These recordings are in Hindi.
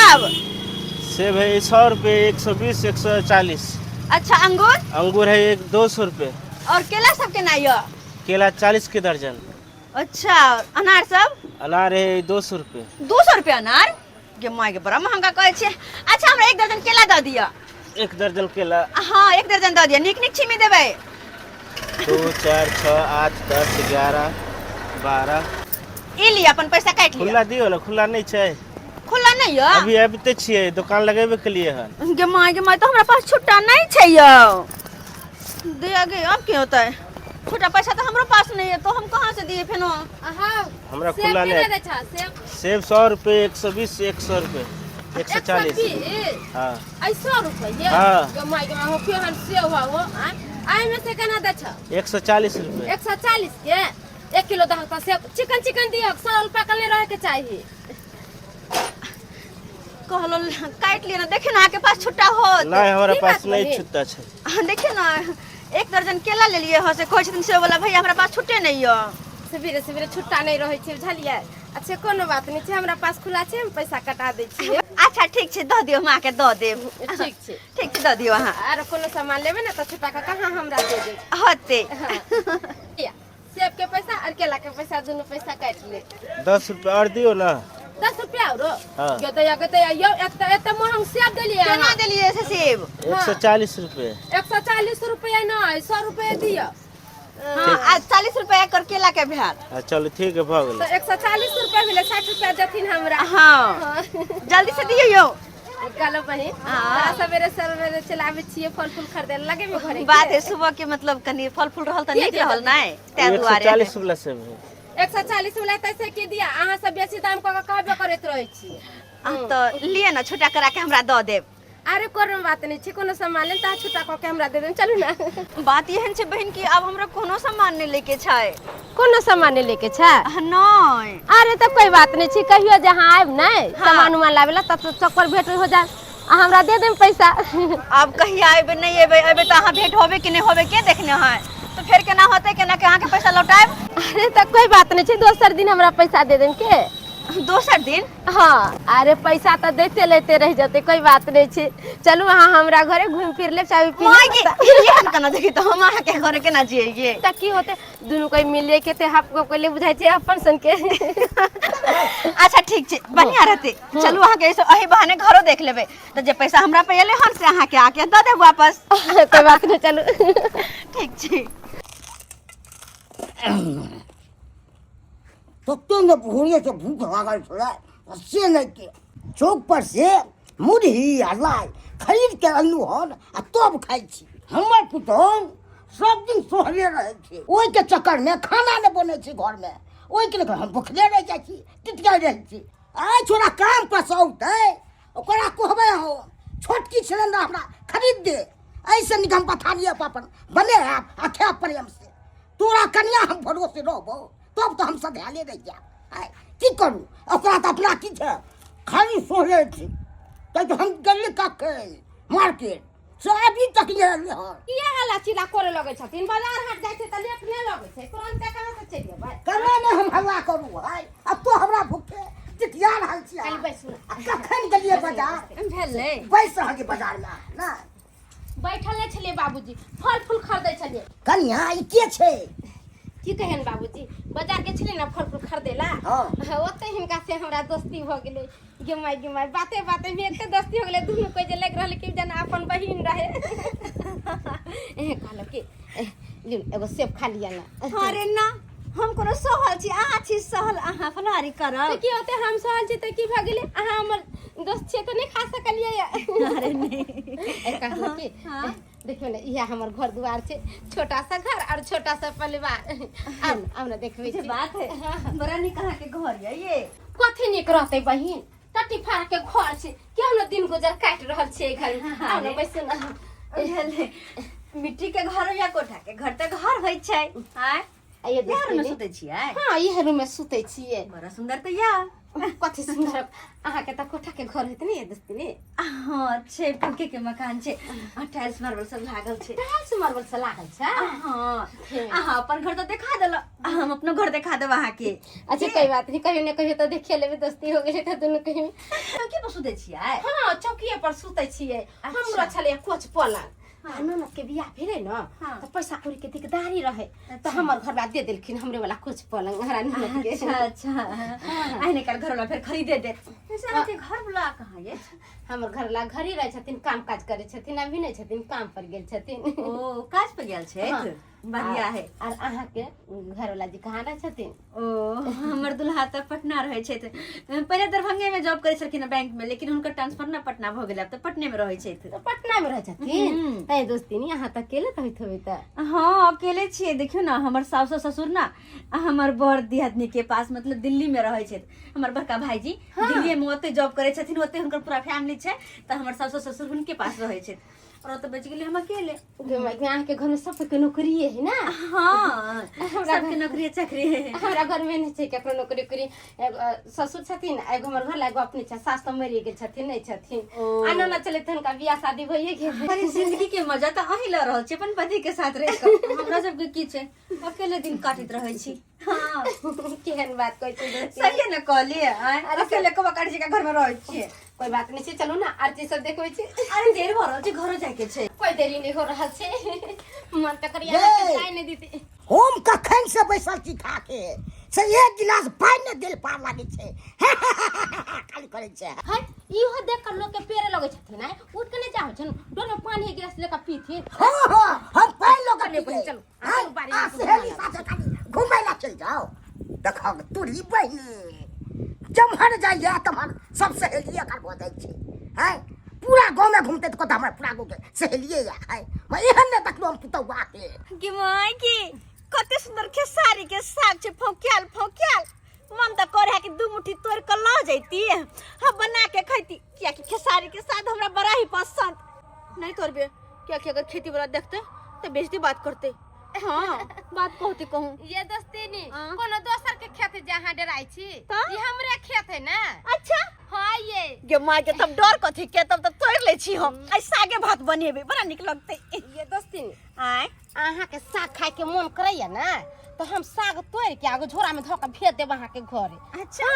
सेब? सेब है 100 रुपये, 120, 140। अच्छा अंगूर? अंगूर है 200 रुपये। और केला सब के ना ये? केला 40 के दर्जन। अच्छा अनार सब? अनार है 200 रुपये। 200 रुपये अनार? ये माय के बड़ा महंगा कहै छे। अच्छा हमरा 1 दर्जन केला दऽ दिया। 1 दर्जन केला। हाँ 1 दर्जन दऽ दिया। नीक नीक छिमी देबै। 2, 4, 6, 8, 10, 11, 12। ई लिया अपन पैसा काट लिया। खुला दियो ना, खुला नहीं छै। खुला नहीं है? अभी अबिते छियै, दुकान लगेबे के लिए हन। गे माय तो हमरा पास छुट्टा नहीं छै यो। दे आगे अब क्या होता है? छोटा पैसा तो हमारे पास नहीं है तो हम कहाँ से दिए फेनो? हमरा खुला नहीं। सेब 100 रुपये, 120, 100 रुपये, 140। हाँ 100 रुपये? हाँ। गे माय हो फिर हम सेब हो आई में से केना दै छ? 140 रुपये। 140 के 1 किलो दह का सेब। चिकन दियो, सरल पकल नहीं रहे के चाहिए। कहलो काट लिया ना। देखिए ना आपके पास छुट्टा हो। नहीं हमारा पास नहीं छुट्टा छै। देखिए ना 1 दर्जन केला ले लिए हो से कोई दिन से बोला भैया हमरा पास छुट्टे नहीं हो। सवेरे सवेरे छुट्टा नहीं रहे छै बुझलिए। अच्छा कोनो बात नहीं छै, हमरा पास खुला छै, हम पैसा कटा दै छी। अच्छा ठीक छै द दियो, हम आके द देब। ठीक छै ठीक छै द दियो अहाँ। आर कोनो सामान लेबे ना त छुट्टा का कहां हमरा दे दे होते। सेब के पैसा और केला के पैसा दोनों पैसा काट ले। 10 रुपये और दियो ना। 10 रुपया और? हाँ। गते यो एत महंग सेब देलिए। केना देलिए से सेब? 140 रुपये। 140 रुपया नहीं 100 रुपया दियो। हाँ आज 40 रुपया कर केला के भेल। चलो ठीक है भ तो गेलै। 140 रुपया भेले, 60 रुपया देथिन हमरा। हाँ जल्दी से दियो यो। कालो बहिन हाँ। सवेरे सवेरे चलावे छिए फल फूल खरीदे लगे में घरे। बात है सुबह के मतलब कनी फल फूल रहल त नीक रहल नै तै दुआरे। 140 वाला सेब है। 140 वाला तैसे के दिया अहाँ सब बेसी दाम क कहबे करैत रहै छी। तो लिए ना छोटा करा के हमरा द देब। अरे कोनो बात नहीं छै, कोनो सामान ले त छोटा क के हमरा दे देन चलू ना। बात एहन छै बहन की अब हमरा कोनो सामान नहीं लेके छै। कोनो सामान लेके छै? नहीं। अरे त कोई बात नहीं छै, कहियो जहां आइब नै सामान उमान लावेला तब चक्कर भेट हो जाए, हमरा दे देम पैसा। अब कहिया आइबे नहीं आइबे त अहाँ भेंट होबे कि नहीं होबे के देखने है? तो फिर केना होते केना के अहाँ के पैसा लौटाएब? अरे त कोई बात नहीं छै, दोसर दिन हमरा पैसा दे देन के। दोसर दिन? हाँ अरे पैसा तो देते लेते रह जाते, कोई बात नहीं छै। चलू अहाँ हमरा घरे घूम फिर ले, चाय पी ले। ये केना देखि त हम अहाँ के घरे केना जिए? त की होते दुनु कोई मिले के ते आपको कोले बुझाई छै अपन सन के। अच्छा ठीक छै बढ़िया रहते। चलू अहाँ के एही बहाने घरो देख लेबे त जे पैसा हमरा पे एले हन से अहाँ के आके द देब वापस। कोई बात नहीं चलू। ठीक छै। तो तुम भूरिए से भूख लागल छलै से नहीं के चौक पर से मुरही आ लाई खरीद के अनलू हन आ तब खाई छी। हमर पुतौह सब दिन सोहरे रहे छै, ओहि के चक्कर में खाना नहीं बने छै घर में, ओहि के लेकर हम भूखले रह जाइ छी, टिटकाई रह छी। आइ छोरा काम पर से औतै ओकरा कहबै हो छोटकी सिलेंडर हमरा खरीद दे, ऐसे निकम पथारिए अपन बने आ खाए प्रेम से। तोरा कन्या हम भरोसे रहबो तब तो हम सधाले रह जा। की करू ओकरा तो अपना की छै खाली सोहे छै। तो हम गेली कखे मार्केट से अभी तक ले रहले हन। किया हल्ला चिल्ला करे लगे छथिन? बाजार हाट जाय छै त लेट नहीं लगे छै, तुरंत कहां से चलि जेबै? कने ने हम हल्ला करू है अब तो हमरा भूखे टिटिया रहल छी। कल बैसू कखन गेलिए बाजार? भेलै बैस रह के बाजार में ना बैठले छलिए बाबूजी, फल फूल खरीदै छलिए। कन्या ई के छै? की कहन बाबूजी, बाजार के छलिए ना फल फूल खरीदेला। हां ओते हिनका से हमरा दोस्ती हो गेलै। गे माय बाते बाते में एते दोस्ती हो गेलै, दुनु कोई जे लग रहले कि जना अपन बहिन रहे। कहलो कि एगो सेब खा लिया ना। अरे ना हम कोनो सहल छी, अहाँ छी सहल, अहाँ फलारी करब। तो की होते हम सहल छी त की भ गेलै? अहाँ हमर दोस्त छै त नहीं खा सकलिए। अरे नहीं कहलो कि देखियो ना इहा हमर घर दुआर छै, छोटा सा घर और छोटा सा परिवार। आउ ना देखबै छी। बात है बड़ा निक अहाँ के घर ये कथी निक रहतै बहिन? टट्टी फाड़ के घर छै, केहनो ना दिन गुजर काट रहल छै घर। आउ ना बैसू ना। मिट्टी के घर या कोठा के घर त घर होय छै। हां आ ये यार में दोस्ती सुते छियै हां ये रूम में सुते छिए बड़ा सुंदर त या कथि सुन्दर अहाँ के त कोठा के घर हेत नि ये दोस्ती ने हाँ छे पक्के के मकान छे टाइल्स मार्बल सब लागल छे टाइल्स मार्बल से लागल छ हाँ अहाँ अपन घर तो दिखा देला हम अपना घर दिखा देब अहाँ के अच्छा कोई बात नहीं कहियो ने कहियो त देखिए लेबे दोस्ती हो गेले त दुनु कहियो के पर सुते छियै हां चौकीए पर सुते छिए हमरा छले कोच पलंग ननद के बियाह भेले न हाँ। त पैसा कौड़ी के दिकदारी रहे त हमर घर बा दे देलखिन हमरे वाला कुछ पलंग हरा ननद के अच्छा आइने काल घर वाला फिर खरीदे दे ऐसे आके घर वाला कहाँ ये हमर घर ला घरी रहे छथिन काम काज करे छथिन अभी नहीं छथिन काम पर गेल छथिन ओ काज पे गेल छे हाँ। बढ़िया है और अहाँ के घर वाला जी कहाँ रहे छथिन ओ हमर दुल्हा त पटना रहे छे पहले दरभंगे में जॉब करे छलखिन बैंक में लेकिन हुनकर ट्रांसफर ना पटना भ गेल अब त पटने में रहे छे तो पटना में रहे छथिन तै दोस्ती नहीं यहाँ तक अकेले रहत होबे त हाँ अकेले छिए देखियो ना हमर सास ससुर ना हमर बड़ दियादनी के पास मतलब दिल्ली में रहे छे हमर बड़का भाईजी दिल्ली में ओते जॉब करे छथिन ओते हुनकर पूरा फैमिली छे त हमर सास ससुर हुनके पास रहे छे और तो बच गेले हम अकेले यहाँ के घर में सबके नौकरी है ना हाँ सबके नौकरी चाकरी है हमरा घर में नहीं छै केकरो नौकरी करी ससुर छथिन एगो हमर घर लागो अपने छ सास त मरि गेल छथिन नहीं छथिन आनो न चले तन का बियाह शादी भइए गेल अरे जिंदगी के मजा त अही ल रहल छै अपन पति के साथ रह के हमरा सब के की छै अकेले दिन काटत रहै छी हाँ केहन बात कहै छै सही है न कहलिए अकेले कबा काट जी के घर में रहै छिए कोई बात नहीं छै चलू ना आरती सब देखबै छी अरे देर भ रहल छै घर जाय के छै कोई देरी नहीं हो रहा छै मन त करिया के चाय नहीं दीती हम कखन से बैसल छी खा के से एक गिलास पानी न दिल पार लागे छे खाली करे छे है इहो देख कर लोग के पेरे लगे छथिन है उठ के नहीं जाओ छन डोर में पानी एक गिलास लेकर पीथी हां हम पानी लोग ले बहन चलो आगे बारी में सहेली साथे खाली घुमै ला चल जाओ देखा तोरी बहिनी जमहर जाइए तमहर सब सहेलिए कर बोदै छी है पूरा गांव में घूमते तो हमरा पूरा गांव के सहेलिए या है मैं एहन न देखलो हम पुतौआ के कि माय की कते सुंदर खेसारी के साग छे फोक्याल मन त करे कि दू मुट्ठी तोड़ के ल जैती हम बना के खैती किया कि खेसारी के साग हमरा बड़ा ही पसंद नहीं तोड़बे क्या कि अगर खेती वाला देखते तो बेइज्जती बात करते हाँ बात कहते कहूं ये दोस्ती नहीं कोनो दोसर के खेत जहां डराई छी ये हमरे खेत है ना अच्छा हां ये माय के तब डर कथी के तब तोड़ ले छी हम आई सागे भात बनेबे बड़ा निक लगते ये दोस्ती आय अहाँ के साग खाए के मन करैया ना तो हम साग तोड़ के आगो झोरा में धो के भेज देब अहाँ के घरे अच्छा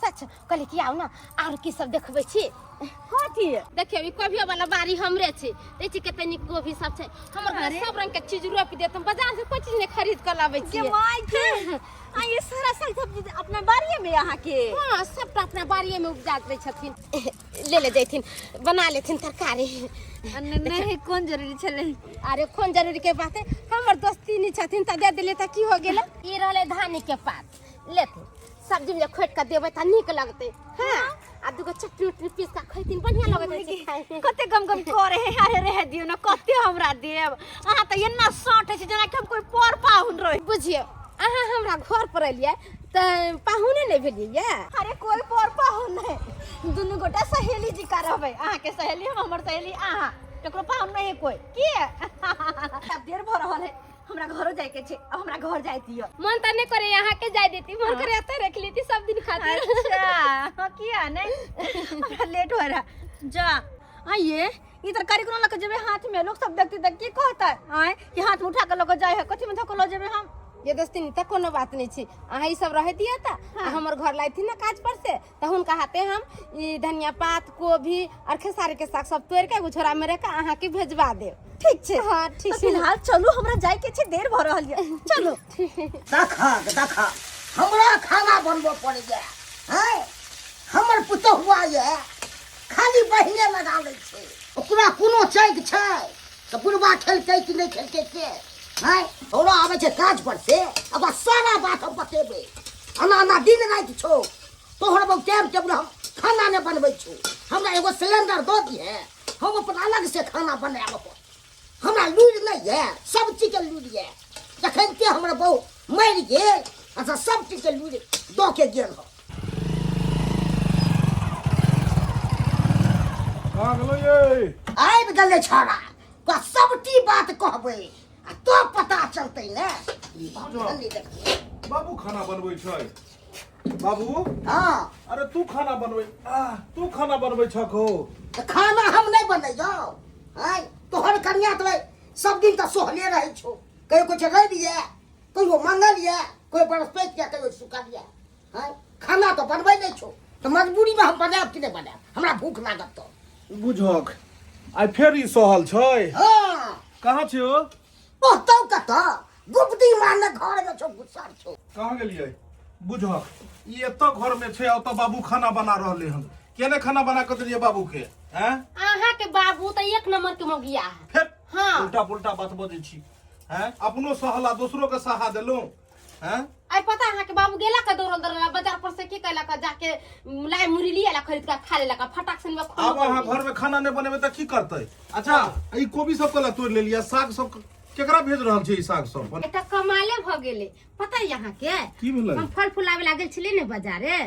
सच कहले कि आउ ना और की सब देखबै छी कथी देखियो ई कोबिया वाला बाड़ी हमरे छै देखि कते निक कोबी सब छै हमर घर सब रंग के चीज रोप देत हम बाजार से कोई चीज नहीं खरीद कर लाबै छी के माय के आ ये सारा साग सब्जी अपना बाड़ीए में यहाँ के हां सब अपना बाड़ीए में उपजा दे छथिन ले जैथिन बना लेथिन तरकारी नहीं कौन जरूरी छले अरे कौन जरूरी के बात है हमर दोस्ती नहीं छथिन त दे देले त की हो गेल ई रहले धानी के पात लेथिन सब्जी में खोट के देबै त नीक लगते हां आ दुगो चटनी उटनी पीस के खैतिन बढ़िया लगत छै खाए में कते गम करे है अरे रह दियो ना कते हमरा देब अहाँ त एन्ना साँटे छै जेना कि हम कोई पर पाहुन रही बुझियो अहाँ हमरा घर पर एलिए त पाहुने नहीं भेलिए अरे कोई पर पाहुन नहीं दुनु गोटा सहेली जी का रहबे अहाँ के सहेली हम हमर सहेली अहाँ ककरो पाहुन नहीं कोई की अब देर भ रहल है हमरा घरो जाय के छै अब हमरा घर जाय दियो मन त नहीं करे यहाँ के जाय देती मन करे एत रख लेती सब दिन खातिर अच्छा किया नहीं हमरा लेट हो रहा जा आइए ई तरकारी कोनो लके जेबे हाथ में लोग सब देखते त की कहता आए कि हाथ में उठा के लगे जाय है कथि में धको ल जेबे हम ये दोस्ती त कोनो बात नहीं छी अहाँ ई सब रह दिया त हमर घर लाई थी ना काज पर से त हुनका हाथे हम ई धनिया पात कोभी और खेसारी के साग सब तोड़ के गुछोरा में रख अहाँ के भेजवा देब ठीक छे हां ठीक छे फिलहाल चलू हमरा जाय के छे देर भ रहल है चलो देखा हमरा खाना बनबो पड़ गया है हमर पुतहुआ ये खाली बहिने लगा ले छै ओकरा कोनो चैक छै त बुढ़वा खेलकै कि नहीं खेलकै के है थोड़ा आवे छै काज पर से अब सारा बात हम बतेबे अना दिन रात छो तोहर बहु टाइम टेबल हम खाना ने बनबै छु हमरा एगो सिलेंडर दो दिए हम अपन अलग से खाना बनाब हमरा लूर नहीं है सब चीज के लूर है जखन के हमरा बहु मर गेल अच्छा सब चीज के लूर दो के गेल हो आ गेलो ये आबि गेलै छोड़ा सबटी बात कहबै आ तो पता चलतै ने जल्दी देखिए। बाबू खाना बनबै छै बाबू हाँ अरे तू खाना बनबै छको तो खाना हम नहीं बने जाओ हैं तोहर कन्या तो सब दिन तो सोहले रही छो कहीं कुछ रह दिया कोई वो मंगल लिया कोई बरसपेट किया कोई सुखा दिया हैं खाना तो बनबै नहीं छो तो मजबूरी में हम बनाब कि नहीं बनाब हमरा भूख लागत तो बुझक आइ फेर ई सहल छै हाँ कहाँ छै ओ तो कत गुप्ती मारने घर में छो गुस्सा छो कहाँ गेलियै बुझक ई एतऽ घर में छै ओतऽ बाबू खाना बना रहले हन केने खाना बना के देलियै बाबू के हैं अहाँ के बाबू तो एक नंबर के मौगिया है। फेर हाँ। उल्टा पुल्टा बात बजै छी हैं अपनो सहला दोसरो के सहा देलौ हैं आई पता है कि बाबू गेला का दौड़ल बाजार पर से की कैला का जाके लाई मुरली लिया खरीद के खा लेला का फटाक से में अब अहाँ घर में खाना नहीं बनेबे त की करतै अच्छा ई कोबी सब कला तोड़ लेलिया साग सब केकरा भेज रहल छै ई साग सब एटा कमाले भ गेले पता है यहाँ के की भेलै हम फल फुलावे लागल छले ने बाजारे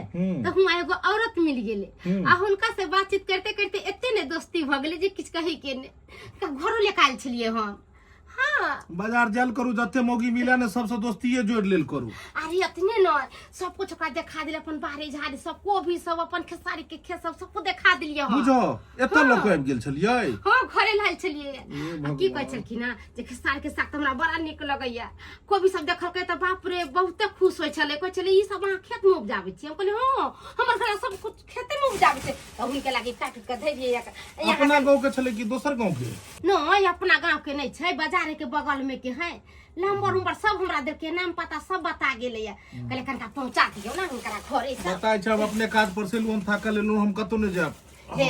तो हुआ एगो औरत मिल गेले आ हुनका से बातचीत करते करते एते ने दोस्ती भ गेले जे किछ कहि के ने घरो लेके आइल छलिए हम हाँ बाजार जाल करू जते मौगी मिले ने सबसे दोस्तीये जोड़ लेल करू अरे इतने न सब कुछ ओकरा देखा दिले अपन बाहरी झाड़ी सबको भी सब अपन खेसारी के खेत सबको देखा दिलिए हम बुझो एतऽ लोग आबि गेल छलियै हाँ घरे लाल छलिए की कहै छलखिन ना जे खेसारी के साग हमरा बड़ा नीक लगैया कोबी सब देखलकै त बाप रे बहुते खुश होय छले कहै छले ई सब अहाँ खेत में उपजाबै छी हम कहलिए हां हमर घर सब कुछ खेते में उपजाबै छै त हुनके लागि काट के धै दिए अपना गांव के छले कि दोसर गांव के नहीं अपना गांव के नहीं छै बाजार के बगल में के है नंबर उम्बर सब हमरा देख के नाम पता सब बता गेले या कहले कनका पहुंचा दियो ना हुनकरा घरे सब बताय छै हम अपने काज पर से लोन थाकल लेलु हम कतो न जाब हे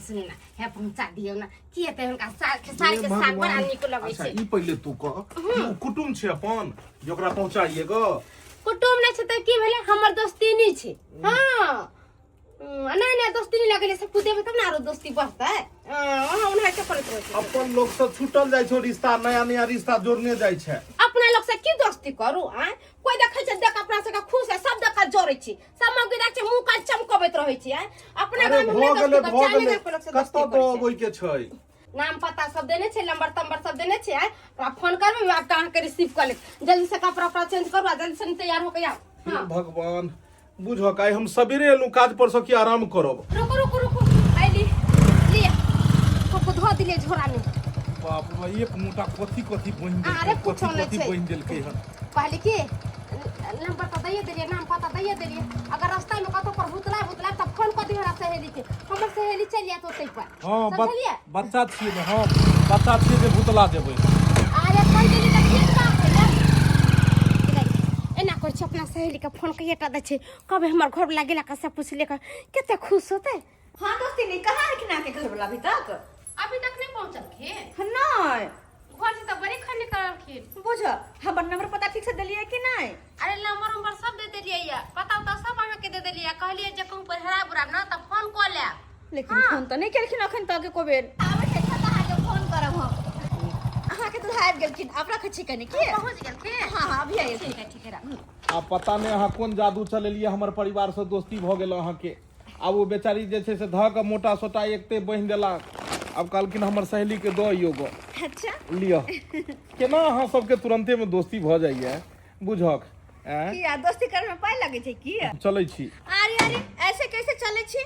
सुन ना हे पहुंचा दियो ना की हेतै हुनका साग खेसारी के साग बड़ा नीक लगै अच्छा छै ई पहिले तू कह कुटुम छै अपन जकरा पहुंचाइए गो कुटुम नहीं छै त की भेले हमर दोस्ती नहीं छै हां नहीं नहीं दोस्ती नहीं लगले सब कुछ देबे तब ना आरो दोस्ती बढ़तै हां उन्हें के करत रहे अपन लोग से छूटल जाय छै रिश्ता नया नया रिश्ता जोड़ने जाय छै अपना लोग से की दोस्ती करू आ कोई देखै छै देख अपना से खुश है सब देख जोड़ै छी सब मौगी देख छै मुंह काल चमकबैत रहै छी अपने गांव में भ गेलै कत्तो तो ओइ के छै नाम पता सब देने छै नंबर तंबर सब देने छै ओकरा फोन करबे आप कहां के रिसीव कर ले जल्दी से कपड़ा उपड़ा चेंज करू जल्दी से तैयार हो के आओ हे भगवान बुझो काई हम सबेरे एलु काज पर से की आराम करब रुको रुको रुको आइली लिया को धो दिले झोरा में बाप रे एक मोटा कथि कथि बहिन देल अरे कुछो नहीं कथि छै बहिन देलकै हन पहले की नंबर पता दिए देलिए नाम पता दिए देलिए अगर रास्ता में कतो पर भूतला तब फोन कर दियो सहेली के हमर सहेली चल जात ओतै पर हां बच्चा छिए ने हां बच्चा छिए जे भूतला देबै अरे कहि देली त ठीक बात है ना एना कर छ अपना सहेली के फोन कहिए टा दै छै कबे हमर घर लागेला का सब पूछ ले केते खुश होते हाँ दोस्ती नहीं कहाँ है कि ना के घर वाला अभी तक नहीं पहुंचल खे नहीं घर से तो बड़े खने करलखिन बुझ हमर नंबर पता ठीक से दिलिए कि नहीं अरे नंबर सब दे देलिए या पता तो सब अहाँ के दे देलिए कहलिए जे कहूं पर हरा बुरा ना त फोन क ले लेकिन फोन तो नहीं केलखिन अखन तक को बेर आबै छै त अहाँ के फोन करब हम अहाँ के तो आबि गेलखिन आप रखै छी कनी की पहुंच गेल खे हां हां अभी आइए ठीक है आ पता नहीं अहाँ कोन जादू चलेलिए हमर परिवार से दोस्ती भ गेल अहाँ के अब वो बेचारी जे छै से ध के मोटा सोटा एकते बहिन देला अब कहलखिन हमर सहेली के दो योगो अच्छा लियो केना अहाँ सबके तुरंते में दोस्ती भ जाइए बुझक किया दोस्ती करे में पाई लगे छै की चलै छी अरे अरे ऐसे कैसे चले छी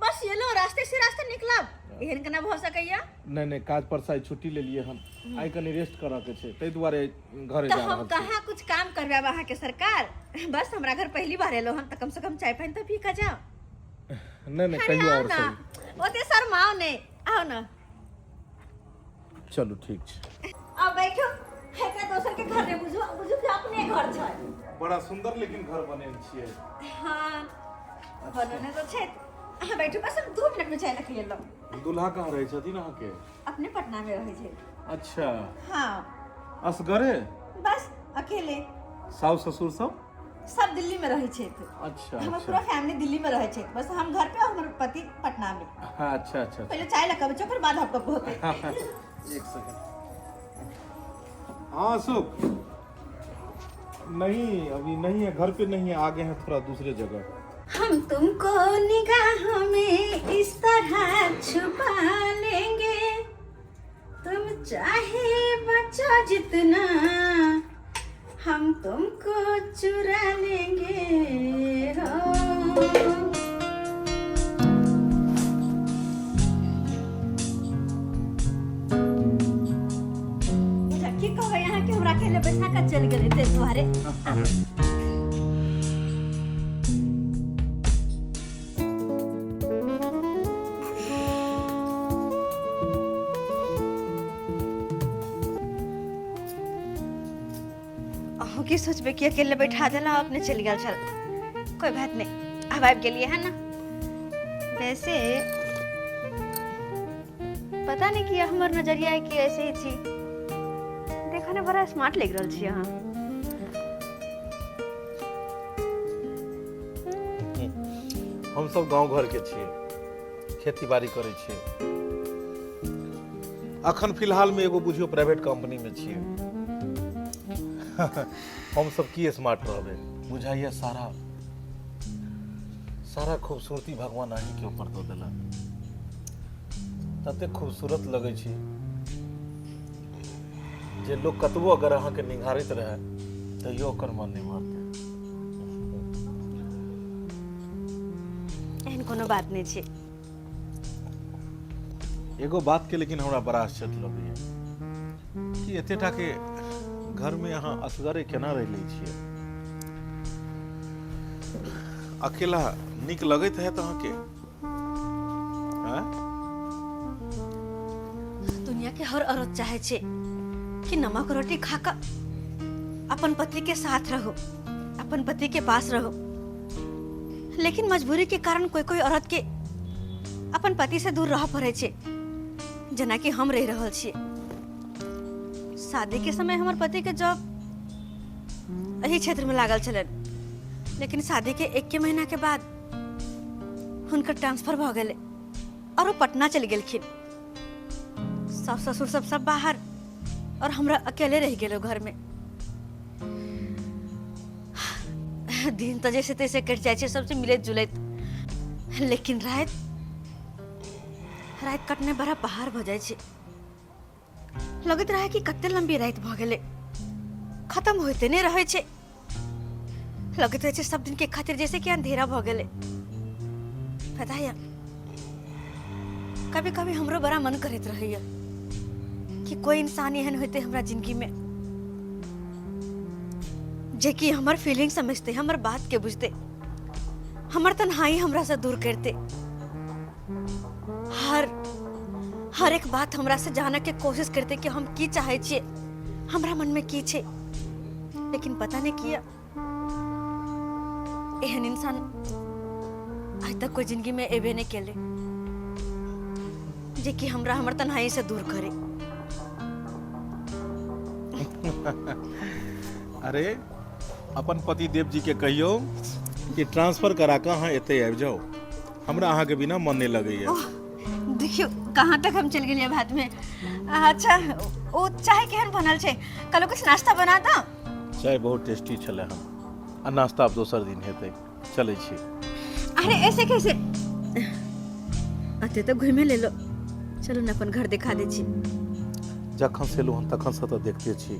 बस ये लो रास्ते से रास्ते निकलब एहन केना भ सकैया नहीं काज पर से छुट्टी ले लिए हम आई कनी रेस्ट करा के छै तै दुआरे घरे तो जा हम कहाँ कुछ काम करबे वहाँ के सरकार बस हमरा घर पहली बार एलो हम त कम से कम चाय पानी तो पी का जाओ नहीं कहियो और ना सही ओते शर्माओ ने आओ ना चलो ठीक छै अब बैठो है का दोसर के घर रे बुझो बुझो कि अपने घर छै बड़ा सुंदर लेकिन घर बनेल छियै हां बनने तो छै अहाँ बैठो बस हम 2 मिनट में चाय लेके एलो दूल्हा कहाँ रहे छथिन अहाँ के अपने पटना में रहे छै अच्छा हां असगरे बस अकेले सास ससुर सब दिल्ली में रहे छै अच्छा हमर पूरा फैमिली दिल्ली में रहे छै बस हम घर पे हमर पति पटना में हाँ अच्छा पहले चाय लगा बच्चों फिर बाद आपको होते एक सेकंड हाँ सुख नहीं अभी नहीं है घर पे नहीं है आगे हैं थोड़ा दूसरे जगह हम तुमको निगाहों में इस तरह छुपा लेंगे तुम चाहे बचो जितना हम तुमको चुरा लेंगे हो। की कहो यहाँ के हमरा अकेले बैठा कर चल गए थे तुम्हारे। की सोचबे कि अकेले बैठा देला अपने चल गया। चल कोई बात नहीं, अब आब गेलिए है ना। वैसे पता नहीं कि हमर नजरिया है कि ऐसे ही थी। देखा ना बड़ा स्मार्ट लग रहा छी अहाँ। हम सब गांव घर के छिए, खेती बाड़ी करे छिए। अखन फिलहाल में एगो बुझियो प्राइवेट कंपनी में छिए। हम सब की स्मार्ट रहबे, बुझाइए सारा खूबसूरती भगवान अहीं के ऊपर दो देला। तते खूबसूरत लगे छी जे लोग कतबो अगर अहाँ के निहारित रहे तैयो ओकर मन नहीं मारते। एहन कोनो बात नहीं छे। एगो बात के लेकिन हमरा बड़ा आश्चर्य लगैए कि एतेटा के घर में यहाँ असगरे केना रह लै छियै। अकेला निक लगैत है अहाँके? दुनिया के हर औरत चाहे छे कि नमक रोटी खाकर अपन पति के साथ रहो, अपन पति के पास रहो। लेकिन मजबूरी के कारण कोई कोई औरत के अपन पति से दूर रह पड़े छे, जना कि हम रह रहल छिए। शादी के समय हमारे पति के जॉब यही क्षेत्र में लागल चलन, लेकिन शादी के 1 महीना के बाद उनका ट्रांसफर भ गए और वो पटना चल गेलखिन। सास ससुर सब बाहर और हमरा अकेले रह गए घर में। दिन तो जैसे तैसे कट जाए छे सबसे मिलत जुलत, लेकिन रात कटने बड़ा पहाड़ भ जाए छे। लगत रहा कि कते लंबी रात भ गेले, खत्म होते नहीं रहे छे। लगत रहे छे सब दिन के खातिर जैसे कि अंधेरा भ गेले। पता है कभी कभी हमरो बड़ा मन करत रहैया कि कोई इंसान एहन होते हमरा जिंदगी में जे कि हमर फीलिंग समझते, हमर बात के बुझते, हमर तन्हाई हमरा से दूर करते, हर एक बात हमरा से जाने के कोशिश करते कि हम की चाहे छिए, हमरा मन में की छे। लेकिन पता नहीं किया एहन इंसान आज तक कोई जिंदगी में एबे नहीं केले जे कि हमरा हमर तन्हाई से दूर करे। अरे अपन पति देव जी के कहियो कि ट्रांसफर करा के अहाँ एते आबि जाओ, हमरा अहाँ के बिना मन नहीं लगैया। देखियो कहाँ तक हम चल गेलिए बात में। अच्छा ओ चाय केहन बनल छे? कलो कुछ नाश्ता बना दा। चाय बहुत टेस्टी छले हम, आ नाश्ता अब दोसर दिन हेतै, चलै छी। अरे ऐसे कैसे? अते तो घूमे ले लो, चलो न अपन घर दिखा दे छी। जखन से एलहुँ तखन से तो देखते छी।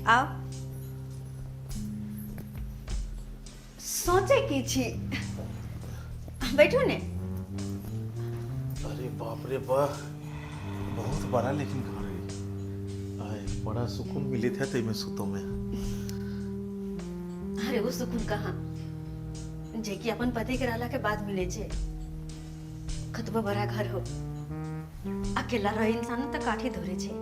आओ सोचे की छी, बैठो ने। अरे बाप रे बाप, बहुत बड़ा लेकिन घर है। आए बड़ा सुकून मिले थे ते में सुतो में। अरे वो सुकून कहाँ जे कि अपन पति के रहला के बाद मिले छे। कतबो बड़ा घर हो, अकेला रहे इंसान तो काठी धोरे छे।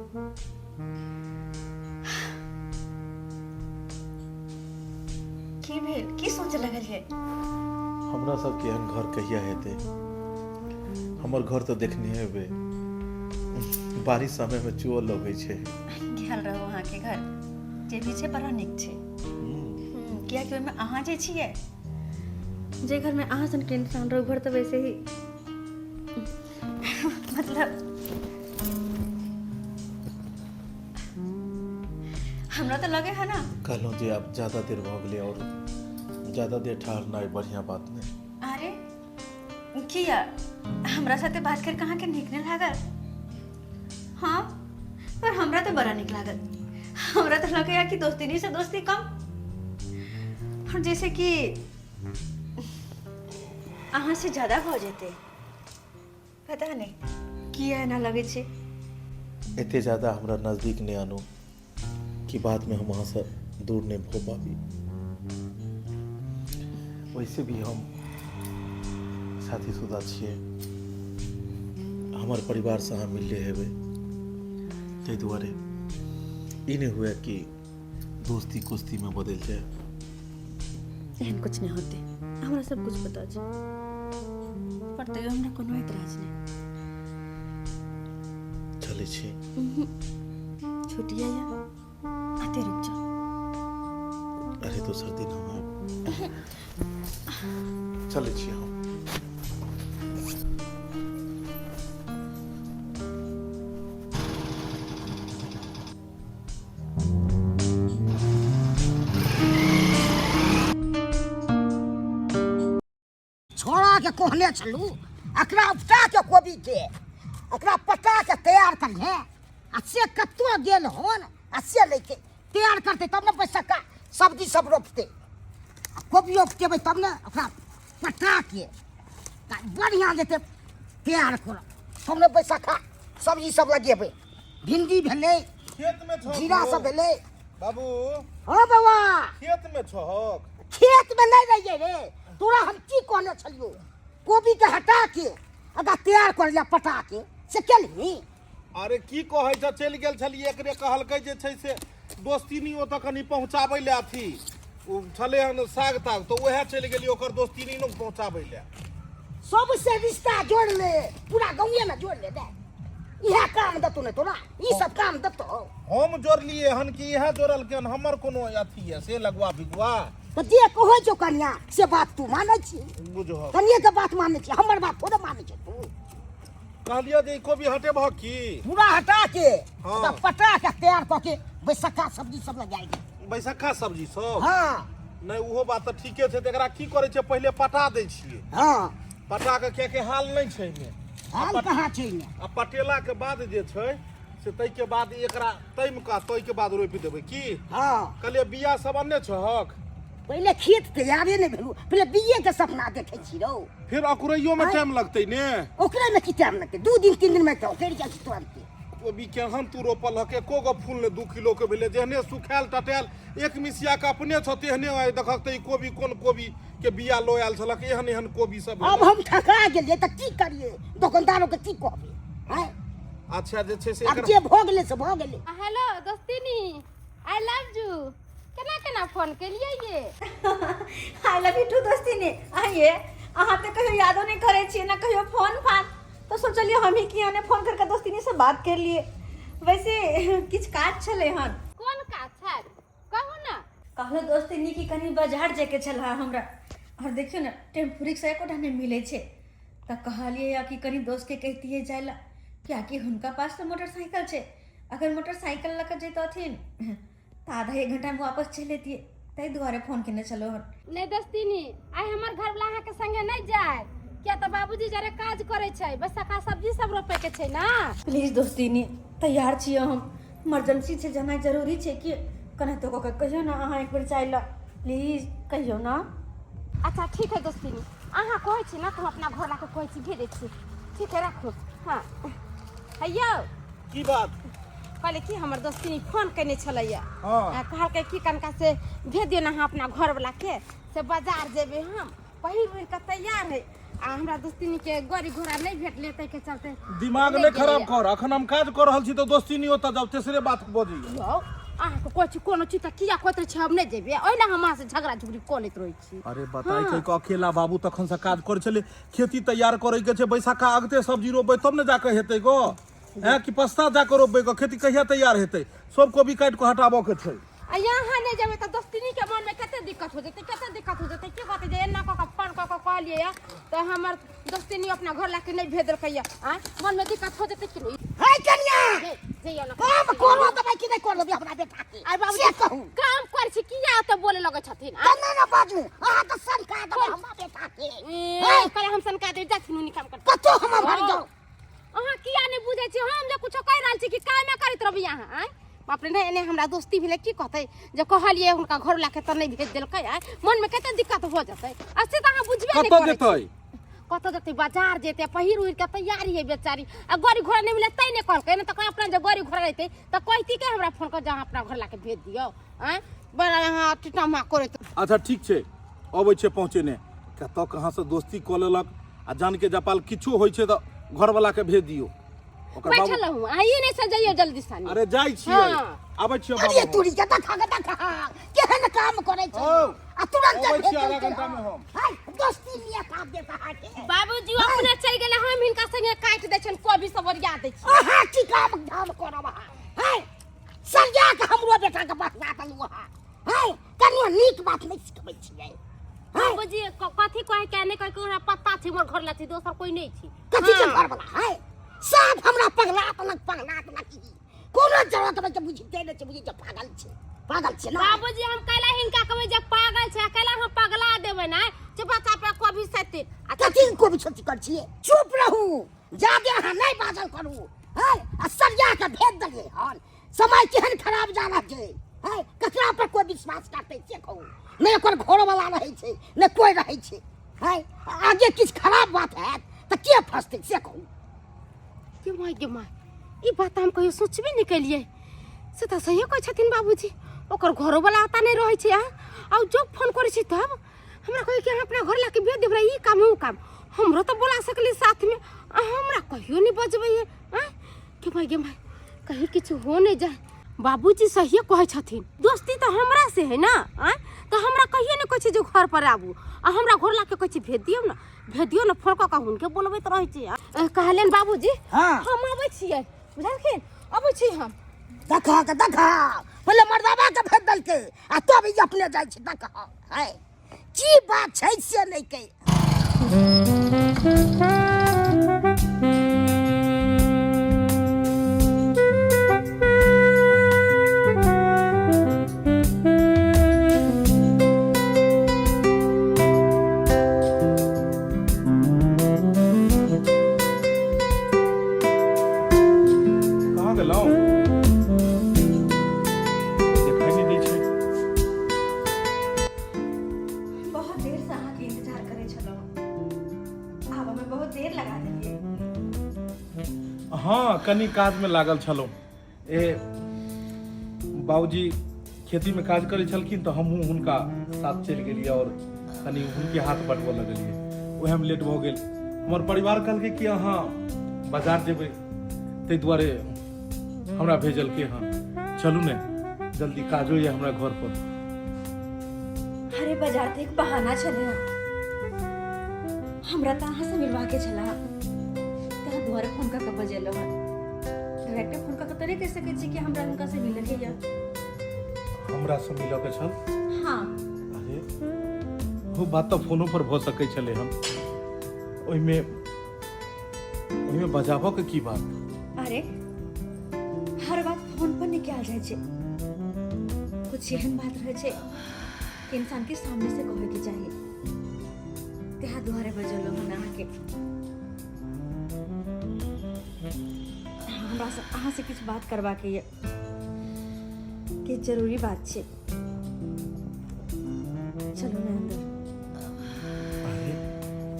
की भेल, की सोच लगल है? हमरा सब के एहन घर कहिया हेते? हमर घर तो देखनी हेबे, बारिश समय में चुअल लगे छे। ख्याल रहो वहाँ के घर जे पीछे बड़ा निक छे। किया कि ओमे अहाँ जे छिए, जे घर में अहाँ सन के इंसान रहो घर तो वैसे ही मतलब हमरा तो लगे है ना। कहलो जे अब ज्यादा देर भ गेले और ज्यादा देर ठहरना बढ़िया बात नहीं। अरे किया हमरा साथे बात कर कहाँ के निकने लागल? हाँ पर हमरा तो बड़ा निक लागल। हमरा तो लगे कि दोस्ती से दोस्ती कम, और जैसे कि अहाँ से ज्यादा भऽ जेतै, पता नहीं किया ना लगे छे। एते ज्यादा हमरा नजदीक नहीं आनो कि बाद में हम वहाँ से दूर नहीं हो पाबी। वैसे भी हम शादीशुदा छिए, हमार परिवार से अहाँ मिलले हेबे, ताहि दुआरे ई नहीं हुए कि दोस्ती कुश्ती में बदल जाए। एहन कुछ नहीं होते, हमरा सब कुछ पता छै, पर तैयो हमरा कोनो एतराज नहीं। चले छी छुट्टिया या आते रुक जाओ। अरे दोसर दिन हम चले छी हम। छोड़ा के कोहने चलू, एकरा उपटा के कोबी के एकरा पटा के तैयार करिए, आ से कत्तो गेल होन आ से लेके तैयार करते तब न बैसका सब्जी सब रोपते, आ कोबी उपटेबै तब न ओकरा पटा के बढ़िया जेते तैयार कर, तब न बैसका सब्जी सब लगेबै। भिंडी भेलै, खेत में छो जीरा सब भेलै। बाबू, हाँ बाबा, खेत में छो। खेत में नहीं रहिए रे, तोरा हम की कहने छलियो, कोबी के हटा के अगर तैयार कर लिया पटा के से केलही। अरे की कहै छ, चल गेल छलिए, एकरे कहलकै जे छै से दोस्ती नहीं ओतऽ कनी पहुँचाबै ले अथी उ छले हन साग ताग, तो वएह चल गेली ओकर दोस्ती नहीं न पहुँचाबै ले। सबसे रिश्ता जोड़ ले, पूरा गाँवे में जोड़ ले दे, इहे काम दतो ने तोरा, ई सब काम दतो। हम जोड़लिए हन कि इहे जोड़ल के हमर कोनो अथी है से लगवा बिगवा। तो जे कहै छौ कन्या से बात तू मानै छी, बुझो कन्या के बात मानै छी, हमर बात थोड़े मानै छी तू। कहलिए जे कोबी हटेबह की पूरा हटा के हाँ। तब पटा के तैयार क के बैसक्का सब्जी सब लगाएगी। बैसक्खा सब्जी सब। हाँ नहीं उहो बात तो ठीके छै, एकरा की करे छै पहले पटा दै छियै, हाँ, पटा के के हाल नहीं छै में, हाल कहाँ छै ने। आ पटेला के बाद जे छै से तै के बाद एकरा तैम का तै के बाद रोपि देबै की। हाँ, कहलिए बिया सब अन्ने छहक, पहले खेत तैयारे नहीं भेलू, पहले बिये के सपना देखे छी रहो, फिर अकुरैयो में टाइम लगतै ने। ओकरे में की टाइम लगते, 2 दिन 3 दिन में तो कर जाइ छी तुरंत। कोबी केहन तू रोपल हके, एको गो फूल ने 2 किलो के भेले, जेहने सुखायल टटायल एक मिसिया के अपने छ तेहने आइ देखक त ई कोबी कोन कोबी के बिया लो आयल छलक, एहन एहन कोबी सब अब हम ठका गेलिए त की करिए, दुकानदारों के की कहबे हैं। अच्छा जे छै से अब जे भ गेले से भ गेले। हेलो दोस्तिनी, आई लव यू। केना केना फोन केलिए ये? आई लव यू टू दोस्ती। आइए, अहाँ तो कहियो यादो नहीं करे छिए ना, कहियो फोन फान, तो सोचलिए हम ही किया ने फोन करके दोस्ती से बात कर लिए। वैसे किछ काज छले हन। कोन काज छल कहू ना। कहलो दोस्ती की कनी बाजार जाके छल हमरा, और देखियो ना टेम्पू रिक्शा एको नहीं मिले छे, त कहलिए या कि कनी दोस्त के कहतिए जाइला, क्या कि हुनका पास तो मोटरसाइकिल छे, अगर मोटरसाइकिल लेकर जैतथिन तो आधा 1 घंटा में वापस चल लेतिए, तै दुआरे फोन केने चलो हन। नहीं दोस्तिनी, आई हमर घर वाला अहाँ के संगे नहीं जाए, क्या तो बाबूजी जरे काज करे छै, बैसक्खा सब्जी सब रोपे के छै ना। प्लीज दोस्ती तैयार छिए हम, इमरजेंसी से जाना जरूरी छे कि कने तो कहियो ना अहाँ एक बेर चाइला, प्लीज कहियो ना। अच्छा ठीक है दोस्तिनी, अहाँ कहै छी ना तो हम अपना घर वाला के कहै छी भेजै छी, ठीक है रखो। हाँ हैयो की बात कहले कि हमर दोस्तिनी फोन केने छलैया, हाँ। कहलकै कि कनका से भेज दियो ना अहाँ अपना घर वाला के, से बाजार जेबे हम, पहिर उड़ के तैयार है, आ हमरा दोस्तिनी के गाड़ी घोड़ा नहीं भेटले तै के चलते दिमाग नहीं नहीं खराब गेलियै। कर, अखन हम काज कर रहल छी तो दोस्ती नहीं होता, जब तेसरे बात बजी। यौ अहाँ के कोइ कोनो चीज त किया कहत छै हम नहीं जेबे, ओइला हमरा से झगड़ा झुगड़ी क लेत रहै छी। अरे बताई हाँ। के अकेला बाबू तखन से काज करे छले, खेती तैयार करे के छै, बैसक्खा अगते सब्जी रोपबै तब ने जाके हेतै गो, है कि पस्ता जाके रोपबै गो, खेती कहिया तैयार हेतै, सब कोबी काट के हटाबो के छै। आ यहाँ नहीं जेबे त दोस्तिनी के मन में कते दिक्कत हो जेतै, कते दिक्कत हो जेतै, की कहते जे एना क फोन क कहलिए या त हमर दोस्तिनी अपना घर लाके नहीं भेज देलकै या, आ मन में दिक्कत हो जेतै कि नहीं। है कन्या जइयो ना काम करो दबाई कि नहीं कर लेबे हमरा बेटा के, आई बाबू से कहू काम कर छी किया त बोले लगे छथिन। कन्या ना बाजू, अहाँ तो सरकार दबे हमरा बेटा के, ए कले हम सनका दे जा सुनी काम कर कतो हम भर जाओ। अहाँ किया नहीं बुझे छी हम जे कुछो कह रहल छी कि काय में करत रहबी यहाँ आय बाप रे ने हमरा दोस्ती भेले की कहते जे कहलिए हुनका घर लाके त नहीं भेज देलकै आय मन में कते दिक्कत हो जतै अस्ते त अहाँ बुझबे नहीं कत देतै कत जते बाजार जेते पहिर उड़ के तैयारी है बेचारी आ गाड़ी घोड़ा नहीं मिले तै ने कहलकै न त कहीं अपना जे गाड़ी घोड़ा रहते त कहती के हमरा फोन कर जहां अपना घर लाके भेज दियो आय बड़ा यहाँ टिटामा करे अच्छा ठीक छै अबै छै पहुँचे ने कत कहाँ से दोस्ती क लेलक आ जान के जपाल किछो होय छै त घर वाला के भेज दियो ओकर बाबू बैठल हूं आइए नहीं से जाइयो जल्दी सानी अरे जाई छियै आबै छियै अरे बाबू तोरी के देखा केहन काम करे छै आ तुरंत अबै छियै आधा घंटा में हम हाय दोस्ती लिया काट देता है बाबूजी अपने चल गेले हम हिनका संगे काट दै छन कोबी सब ओरिया दै छी आहा की काम धाम करब हाय संज्ञा के हमरो बेटा के पास बात लुआ हाय कनियो नीक बात नहीं सिखबै छियै बाबूजी कथी कहे के नहीं कहे हमरा पता छै मोर घर लाती दोसर कोई नहीं छी कथी के घर वाला हाय सब हमरा पगला की कोनो जरूरत नहीं बुझते नहीं बुझी जे पागल छै ना बाबूजी हम कहला हिनका कहबै जे पागल छै कहला हम पगला देबै ना चुपा चापा कोबी सती कथी को भी छोटी कर छियै चुप रहू जादे अहाँ नहीं बाजल करू हाय आ संज्ञा के भेज दलिए हन समय केहन खराब जाना छै हाय ककरा पर कोई विश्वास करते से कहू नहीं ओकर घर वाला रहे छै नहीं कोई रहे छै हाय आगे किछ खराब बात है त के फंसते से कहू के माय ई बात हम कहियो सोचबे नहीं केलिए से त सही कहै छथिन बाबूजी ओकर घरो वाला आता नहीं रहै छै आ जब फोन करै छी तब हमरा कहि के अपना घर लाके भेज देबै ई काम उ काम हमरो तो बोला सकली साथ में हमरा कहियो नहीं बजबै के माय कहीं किछ हो नहीं जाए बाबूजी सही कहै छथिन दोस्ती तो हमरा से है ना तो हमरा कहियो नहीं कहै छै जो घर पर आबू आ हमरा घर लाके कहै छी भेज दियो ना फोन क हुनके बोलबैत रहै छी कहलेन बाबूजी हाँ। हम आबै छियै बुझलखिन आबै छी हम देखा पहले मर्दाबा के भेज दलके आ तब ई अपने जाय छै देखा है की बात छै से नहीं कही कहाँ गेलौ देखाई नहीं दै छै बहुत देर से अहाँ के इंतजार करे छलौ आब हमें बहुत देर लगा देलिए हाँ कनी काज में लागल छलहुँ ए बाबूजी खेती में काज करै छलखिन तो हमहूँ हुनका साथ चलि गेलियै और कनी हुनके हाथ बटबऽ लगलियै ओहे में लेट भऽ गेल हमर परिवार कहलकै कि अहाँ बाजार जेबै ताहि दुआरे हमरा भेजलकै हँ चलू ने जल्दी काजो ये हमरा घर पर अरे बाजार ते एक बहाना छले हमरा त अहाँ से मिलवा के छला तहाँ दुआरे फोन का बजेलो हन डायरेक्ट फोन का तरे कह सके छी कि हमरा उनका से मिलल है या हमरा से मिलऽ के छल हां अरे वो बात तो फोनो पर भ सकै छलै हन ओहिमे बजाबऽ के की बात अरे हर बात फोन पर निकल जाए छे कुछ एहन बात रहे छे कि इंसान के सामने से कहे के चाहिए तेहा दुआरे बजलो हन अहाँ के हमरा से अहाँ से कुछ बात करबा के ये कि जरूरी बात छे चलो ना अंदर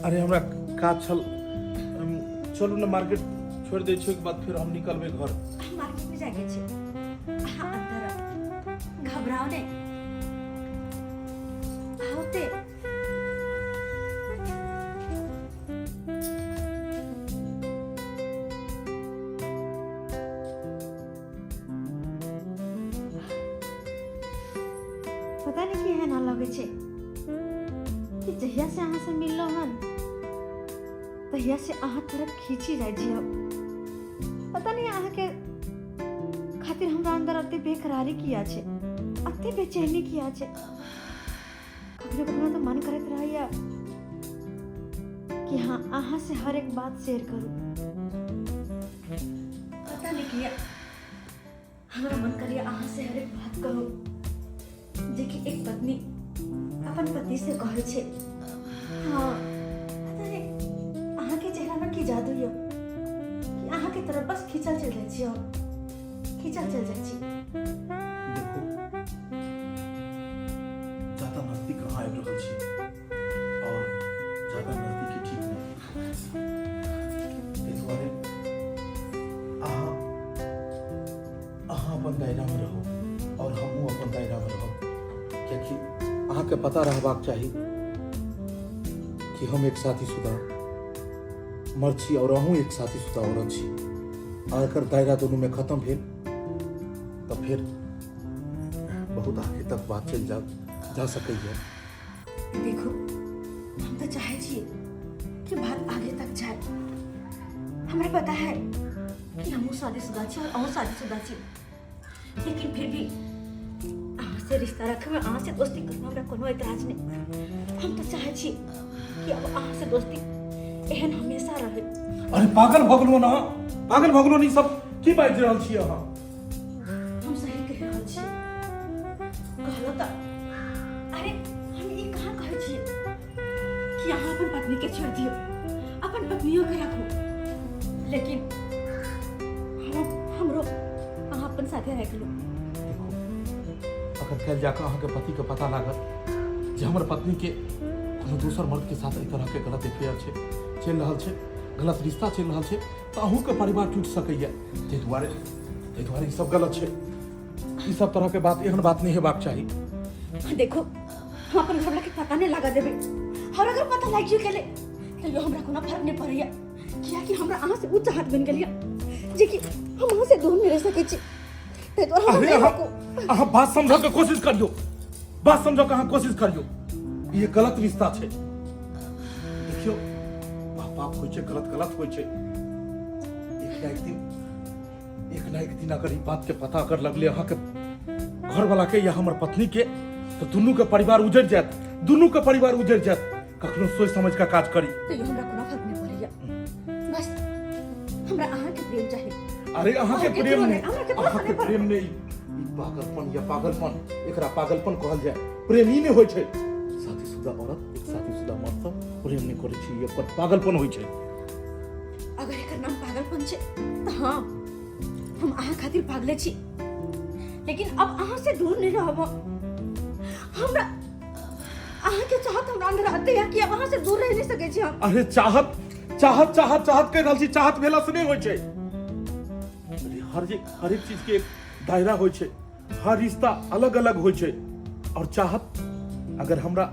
अरे हमरा काज छल चलू ने मार्केट छोड़ दै छियै के बाद फिर हम निकलबै घर मार्केट में जाके छे हाँ अंदर आओ घबराओ नहीं आओते पता नहीं की है ना लगे छे कि जहिया से अहाँ से मिललो हन तहिया से अहाँ तरफ खींची जाए छी अब पता नहीं अहाँ के खातिर हमरा अंदर अते बेकरारी किया छे अते बेचैनी किया छे कखनो कखनो तो मन करत रहैया कि हाँ अहाँ से हर एक बात शेयर करूं पता नहीं किया हमरा मन करिया अहाँ से हर एक बात कहूं जे कि एक पत्नी अपन पति से कहे छे हाँ पता नहीं अहाँ के चेहरा में की जादू यो कि तरफ बस खींचल चल जाइ छी हम खींचल चल जाइ छी देखो ज्यादा नजदीक कहाँ आबि रहल छी और ज्यादा नजदीकी ठीक नहीं ताहि दुआरे अहाँ अपन दायरा में रहो और हमहूँ अपन दायरा में रहब कियाकि अहाँके पता रहबाक चाही कि हम एक शादीशुदा मर्द छी और अहूँ एक शादीशुदा औरत छी आ एकर दायरा दोनों में खत्म भेल तो फिर बहुत आगे तक बात चल जा सकैए। देखो हम तो चाहे छी कि बात आगे तक जाए हमरा पता है कि हमहूँ शादीशुदा छी और अहूँ शादीशुदा छी लेकिन फिर भी अहाँ से रिश्ता रखे में अहाँ से दोस्ती करने हमरा कोनो एतराज नहीं हम तो चाहे छी कि अब अहाँ से दोस्ती एहन हमेशा रहे अरे पागल भगलो ना पागल भगलो नहीं सब की बाजि रहल छी अहाँ हम सही कह रहल छी कहलो त अरे हम ई कहाँ कहै छी कि अहाँ अपन पत्नी के छोड़ दियो अपन पत्नियों के रखो लेकिन हमरो अहाँ अपन साथे राख लो अगर कल जाकर अहाँ के पति के पता लागत जे हमर पत्नी के कोनो दोसर मर्द के साथ एहि तरह के गलत अफेयर चल रहल छै गलत रिश्ता चल रहल छै तो अहूँ के परिवार टूट सकैया ताहि दुआरे ई सब गलत छै ई सब तरह के बात एहन बात नहीं हेबाक चाही। देखो हम अपन घरवाला के पता नहीं लगा देबे और अगर पता लग गेले तो यो हमरा कोनो फर्क नहीं पड़ैया कियाकि हमरा अहाँ से उच्च हाथ बन गेलिया जे कि हम अहाँ से दूर नहीं रह सकै छी ते तो अरे अहाँ बात समझो के कोशिश करियो बात समझो के अहाँ कोशिश करियो ये गलत रिश्ता छै देखियो बाप होइ छै गलत होइ छै एक ना एक दिन अगर ई बात के पता अगर लगले अहाँ के घर वाला के या हमर पत्नी के तो दुनू के परिवार उजड़ जात कखनो सोच समझ के काज करी तो यो हमरा कोनो फर्क नहीं पड़ैया बस हमरा अहाँ के प्रेम चाहिए अरे अहाँ के प्रेम नहीं अहाँ के प्रेम नहीं ई पागलपन या पागलपन एकरा पागलपन कहल जाय प्रेम ही नहीं होइ छै शादीशुदा औरत एक शादीशुदा मर्द से प्रेम नहीं करै छै ये पागलपन होइ छै अगर एकर नाम पागलपन छै तो हाँ हम अहाँ खातिर पागले छी लेकिन अब अहाँ से दूर नहीं रहब हमरा अहाँ के चाहत हमरा अंदर आते है कि अब अहाँ से दूर रह नहीं सके छी हम अरे चाहत कह रहल छी चाहत भेला से नहीं होइ छै हर एक चीज के एक दायरा होइ छै हर रिश्ता अलग अलग होइ छै और चाहत अगर हमरा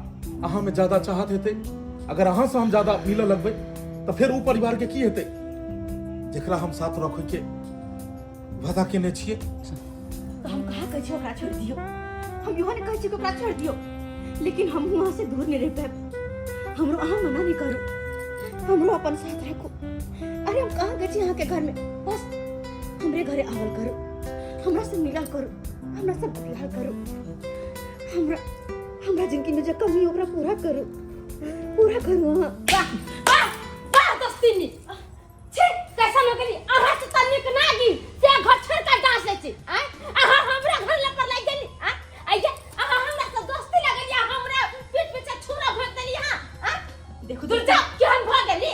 अहाँ में ज्यादा चाहत हेतै अगर अहाँ से हम ज्यादा मिलऽ लगबै तो फिर वो परिवार के की हेतै जेकरा हम साथ रखे के वादा केने छियै तो हम कहाँ कहै छी ओकरा छोड़ दियो हम यो नहीं कहै छी कि ओकरा छोड़ दियो लेकिन हम वहाँ से दूर नहीं रह पाएब हमरो अहाँ मना नहीं करू हमरो अपन साथ रखो अरे हम कहाँ गए छी अहाँ के घर में बस हमरे घरे आवल करो हमरा से मिलल करो हमरा से बतियाल करो हमरा जिंदगी में जो कमी ओकरा पूरा करो हाँ वाह दोस्तीनी छी कैसा लगली अहाँ से तनिक नागी से घर छोड़ के डांस ले छी अहाँ हमरा घर ले पर लाग गेली आइए अहाँ हमरा से दोस्ती लगलिया हमरा पीठ पीछे छुरा भोग देली देखो दूर जा केहन भ गेली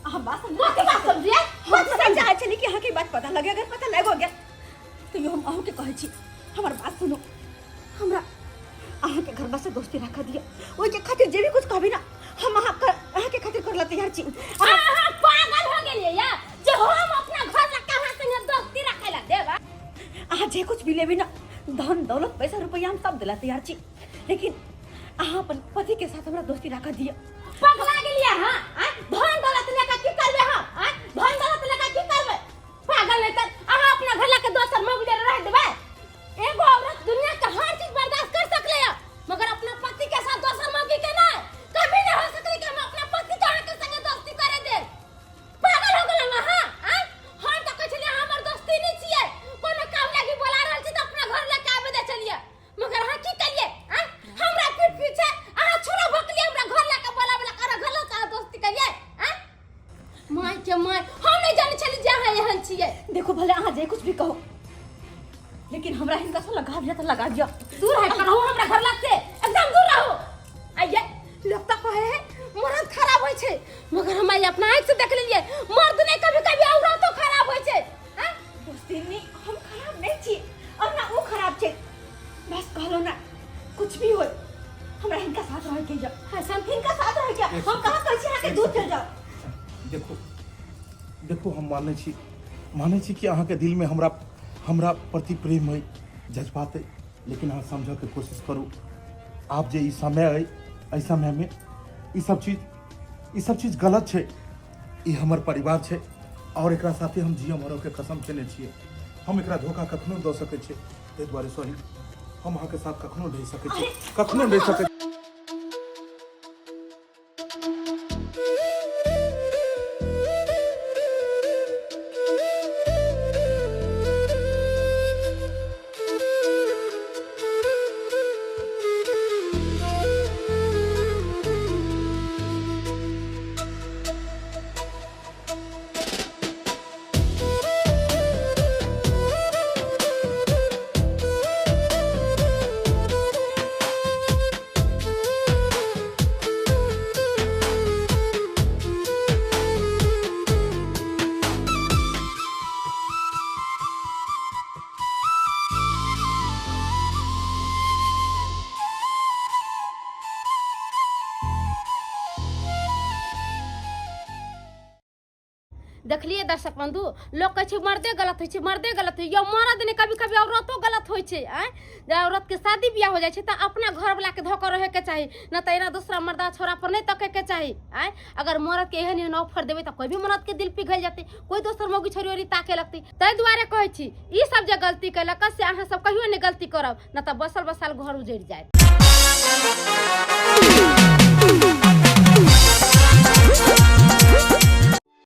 अहाँ बात समझिए हम समझा छली कि अहाँ के बात पता लगे अगर पता लग गया तो यो हम अहू के कहै छी हमर बात सुनो हमरा अहाँ के घर से दोस्ती रखा दिया ओइ के खातिर जे भी कुछ कहबी ना हम अहाँ के खातिर करला तैयार छी अहाँ पागल हो गेलिए या जे हम अपना घर ला कहां संगे दोस्ती रखेला देबा अहाँ जे कुछ भी लेबी ना धन दौलत पैसा रुपया हम सब दिला तैयार छी लेकिन अहाँ अपन पति के साथ हमरा दोस्ती रखा दिया पगला गेलिए हां धन दौलत लेके की करबे हम धन दौलत लेके की करबे पागल नहीं त अहाँ अपना घर ला के दोसर मौगिले रह देबे एगो औरत दुनिया के हर चीज बर्दाश्त कर सकले है मगर अपना पति के साथ दोसर मौगी के नहीं कभी नहीं हो सकले कि हम अपना पति के संगे दोस्ती करे दे पागल हो गेल हां हम तो कहै छलिए हमर दोस्ती नहीं छिए कोनो काम लागी बोला रहल छी त अपना घर लेके आबे दे चलिए मगर हां की करिए हमरा पीठ पीछे अहाँ छुरा भोकलिए हमरा घर लेके बोलाबला कर घर लेके दोस्ती करिए माय के माय हम नहीं जाने छली जे अहाँ एहन छिए देखो भले अहाँ जे कुछ भी कहो लेकिन हमरा हिनका से लगा दिया तो लगा दिया दूर हट कर रहो हमरा घर लग से एकदम दूर रहो आइए लगता कहे है मर्द खराब होय छै मगर हम अपना आँख से देख लेलिए मर्द नहीं कभी कभी औरत तो खराब होय छै कुछ भी हो हमरा हिनका साथ रह के जाओ हम हिनका साथ रह के हम कहां कहै छी आके दूर चल जाओ देखो देखो हम मानै छी कि अहाँ के दिल में हमरा प्रति प्रेम है जज्बात है, लेकिन अहाँ समझ के कोशिश करू। आप जे ई समय है एहि समय में ई सब चीज गलत है। ई हमर परिवार है और एकरा साथे हम जियो मरो के कसम केने छियै। हम एकरा धोखा कखनो दऽ सकै छियै, ताहि दुआरे सॉरी हम अहाँ के साथ कखनो रहि सकै छी, कखनो रहि सकै। देखलिए दर्शक बंधु, लोग कहे छै मर्दे गलत होइ छै, मर्दे गलत होइ। यो मर्द ने कभी कभी औरतो गलत होइ छै। जब औरत के शादी बियाह हो जाइ छै त अपना घर वाला के धोकर रहे के चाही, न त एना दूसरा मर्दा छोरा पर नहीं तके के चाही। अगर मर्द के एहन एहन ऑफर देबे त कोई भी मर्द के दिल पिघल जाते, कोई दोसर मौगी छोरी ओरी ताके लगती। तै दुआरे कहै छी ई सब जे गलती कैलक से अहाँ सब कहियो नहीं गलती करब, न त बसल बसल घर उजड़ जाए।